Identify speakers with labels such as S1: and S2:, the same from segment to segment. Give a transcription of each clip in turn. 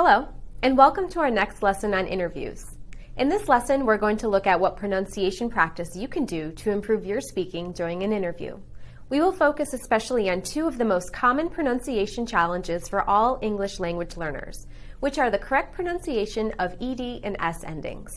S1: Hello, and welcome to our next lesson on interviews. In this lesson, we're going to look at what pronunciation practice you can do to improve your speaking during an interview. We will focus especially on two of the most common pronunciation challenges for all English language learners, which are the correct pronunciation of ED and S endings.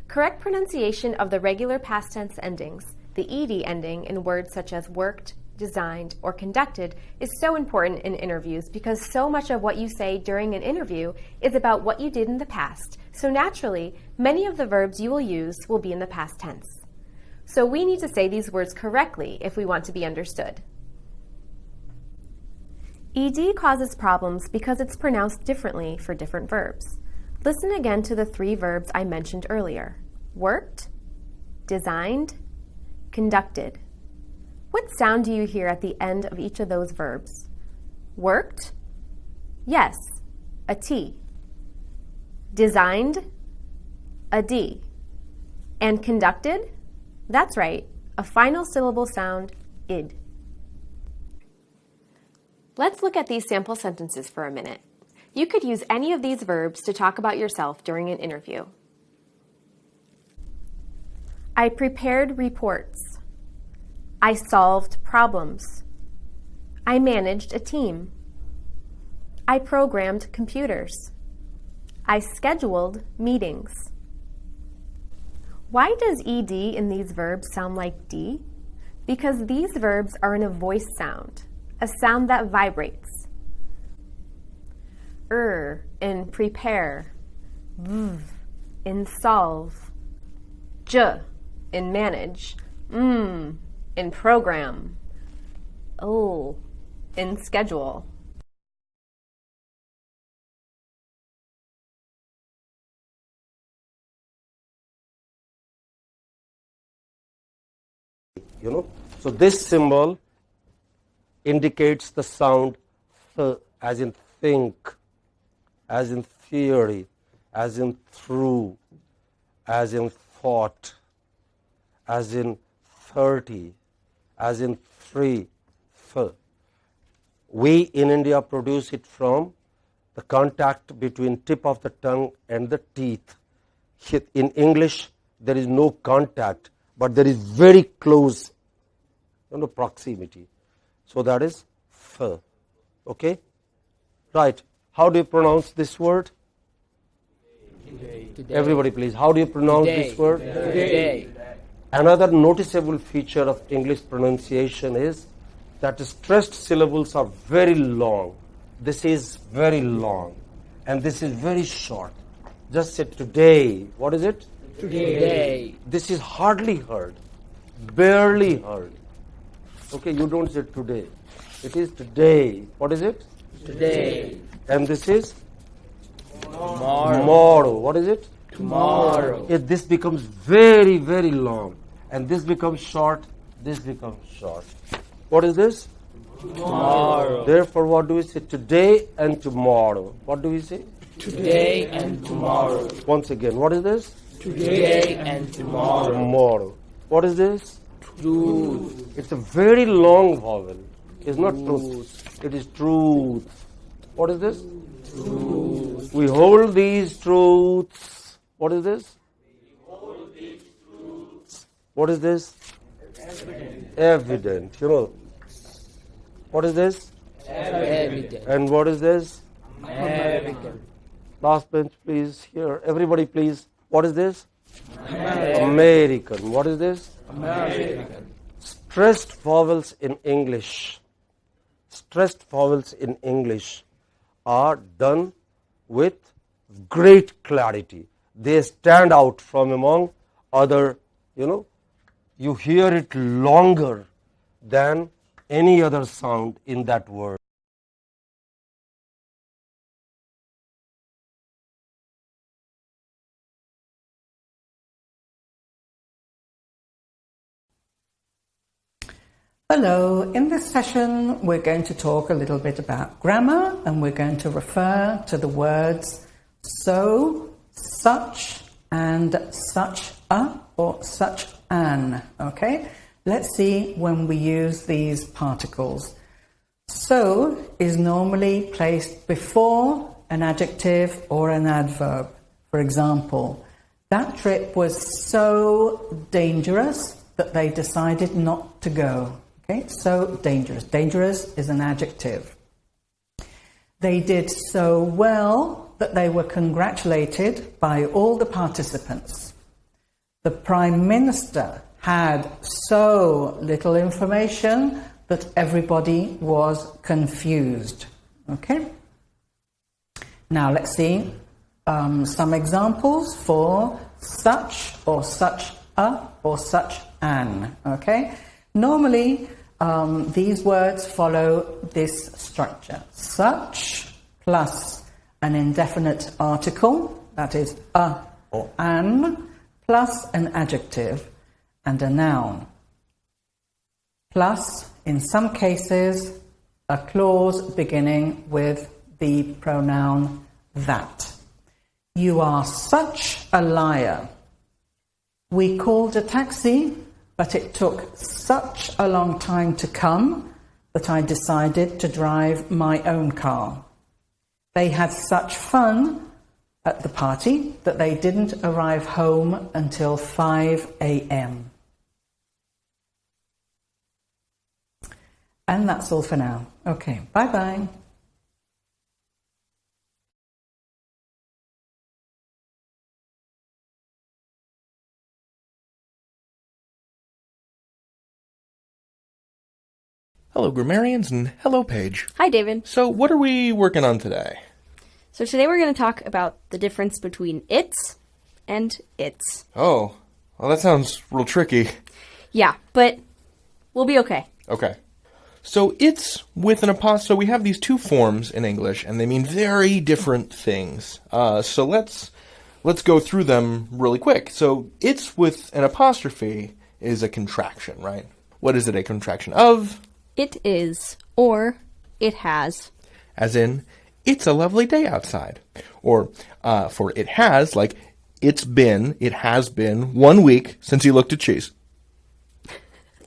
S1: Correct pronunciation of the regular past tense endings, the ED ending in words such as worked, designed, or conducted is so important in interviews because so much of what you say during an interview is about what you did in the past. So naturally, many of the verbs you will use will be in the past tense. So we need to say these words correctly if we want to be understood. ED causes problems because it's pronounced differently for different verbs. Listen again to the three verbs I mentioned earlier: worked, designed, conducted. What sound do you hear at the end of each of those verbs? Worked? Yes, a T. Designed? A D. And conducted? That's right, a final syllable sound, id. Let's look at these sample sentences for a minute. You could use any of these verbs to talk about yourself during an interview. I prepared reports. I solved problems. I managed a team. I programmed computers. I scheduled meetings. Why does ED in these verbs sound like D? Because these verbs are in a voice sound, a sound that vibrates. In prepare, v in solve, j in manage, in program, in schedule.
S2: So this symbol indicates the sound th, as in think, as in theory, as in through, as in thought, as in 30, as in 3, th. We in India produce it from the contact between tip of the tongue and the teeth. In English, there is no contact, but there is very close proximity. So that is th. Okay? Right. How do you pronounce this word?
S3: Today.
S2: Everybody please. How do you pronounce
S3: Today.
S2: this word?
S3: Today.
S2: Another noticeable feature of English pronunciation is that stressed syllables are very long. This is very long. And this is very short. Just say today. What is it?
S3: Today.
S2: This is hardly heard. Barely heard. Okay, you don't say today. It is today. What is it?
S3: Today.
S2: And this is?
S3: Tomorrow.
S2: What is it?
S3: Tomorrow.
S2: This becomes very, very long. And this becomes short. This becomes short. What is this?
S3: Tomorrow.
S2: Therefore, what do we say? Today and tomorrow. What do we say?
S3: Today and tomorrow.
S2: Once again, what is this?
S3: Today and tomorrow.
S2: Tomorrow. What is this?
S3: Truth.
S2: It's a very long vowel. It's not truth. It is truth. What is this?
S3: Truth.
S2: We hold these truths. What is this? What is this? Evident. What is this?
S3: Evident.
S2: And what is this?
S3: American.
S2: Last bench, please. Here. Everybody, please. What is this? American. What is this?
S3: American.
S2: Stressed vowels in English. Stressed vowels in English are done with great clarity. They stand out from among other, you hear it longer than any other sound in that word.
S4: Hello, in this session we're going to talk a little bit about grammar and we're going to refer to the words so, such and such a or such an, okay? Let's see when we use these particles. So is normally placed before an adjective or an adverb. For example, that trip was so dangerous that they decided not to go. Okay, so dangerous. Dangerous is an adjective. They did so well that they were congratulated by all the participants. The Prime Minister had so little information that everybody was confused. Okay? Now let's see some examples for such or such a or such an. Okay? Normally, these words follow this structure. Such plus an indefinite article, that is a or an, plus an adjective and a noun. Plus, in some cases, a clause beginning with the pronoun that. You are such a liar. We called a taxi, but it took such a long time to come that I decided to drive my own car. They had such fun at the party that they didn't arrive home until 5 a.m. And that's all for now. Okay, bye-bye.
S5: Hello, grammarians, and hello, Paige.
S6: Hi, David.
S5: So, what are we working on today?
S6: So today we're going to talk about the difference between it's and its.
S5: Oh, well, that sounds real tricky.
S6: Yeah, but we'll be okay.
S5: Okay. So, it's with an apostrophe. So, we have these two forms in English, and they mean very different things. So, let's go through them really quick. So, it's with an apostrophe is a contraction, right? What is it a contraction of?
S6: It is, or it has.
S5: As in, it's a lovely day outside. Or, for it has, like, it has been 1 week since you looked at cheese.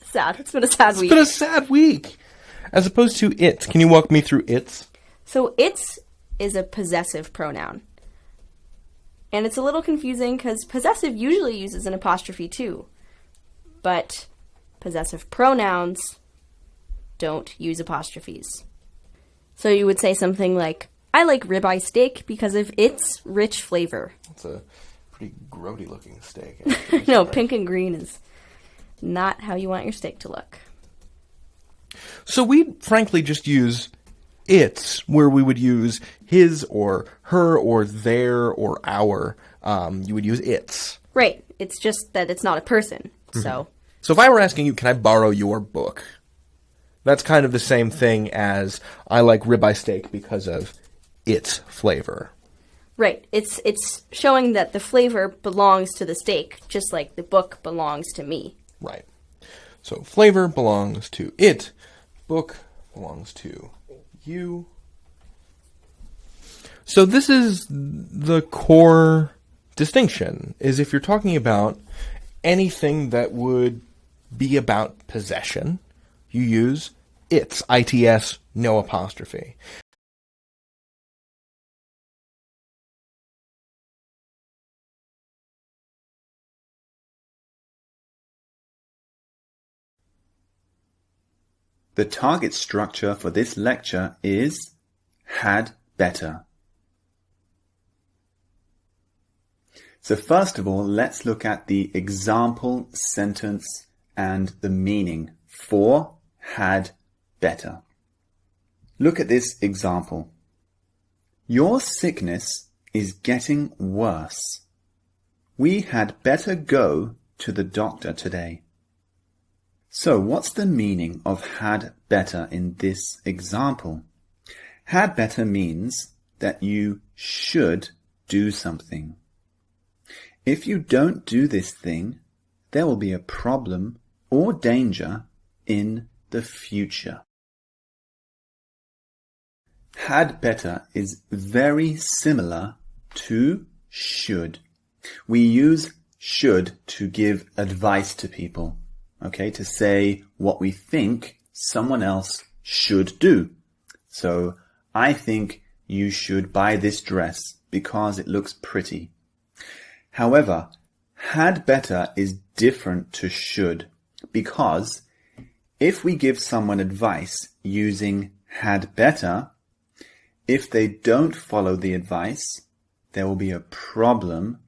S6: Sad. It's been a sad week.
S5: It's been a sad week. As opposed to it. Can you walk me through its?
S6: So its is a possessive pronoun. And it's a little confusing because possessive usually uses an apostrophe too. But possessive pronouns don't use apostrophes. So you would say something like, I like ribeye steak because of its rich flavor.
S5: It's a pretty grody looking steak.
S6: No, pink and green is not how you want your steak to look.
S5: So we frankly just use its where we would use his or her or their or our. You would use its.
S6: Right. It's just that it's not a person.
S5: So if I were asking you, can I borrow your book? That's kind of the same thing as I like ribeye steak because of its flavor.
S6: Right. It's showing that the flavor belongs to the steak, just like the book belongs to me.
S5: Right. So flavor belongs to it. Book belongs to you. So this is the core distinction, is if you're talking about anything that would be about possession, you use its, its, no apostrophe.
S7: The target structure for this lecture is had better. So first of all, let's look at the example sentence and the meaning for had better. Look at this example. Your sickness is getting worse. We had better go to the doctor today. So what's the meaning of had better in this example? Had better means that you should do something. If you don't do this thing, there will be a problem or danger in the future. Had better is very similar to should. We use should to give advice to people, okay, to say what we think someone else should do. So, I think you should buy this dress because it looks pretty. However, had better is different to should, because if we give someone advice using had better, if they don't follow the advice, there will be a problem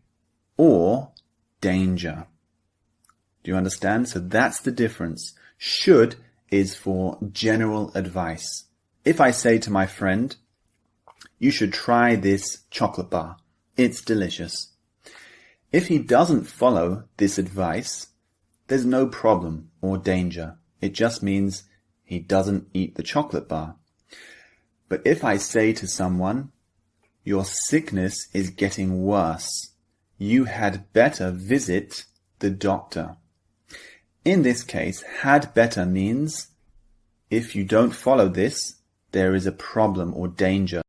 S7: or danger. Do you understand? So that's the difference. Should is for general advice. If I say to my friend, you should try this chocolate bar. It's delicious. If he doesn't follow this advice, there's no problem or danger. It just means he doesn't eat the chocolate bar. But if I say to someone, your sickness is getting worse, you had better visit the doctor. In this case, had better means if you don't follow this, there is a problem or danger.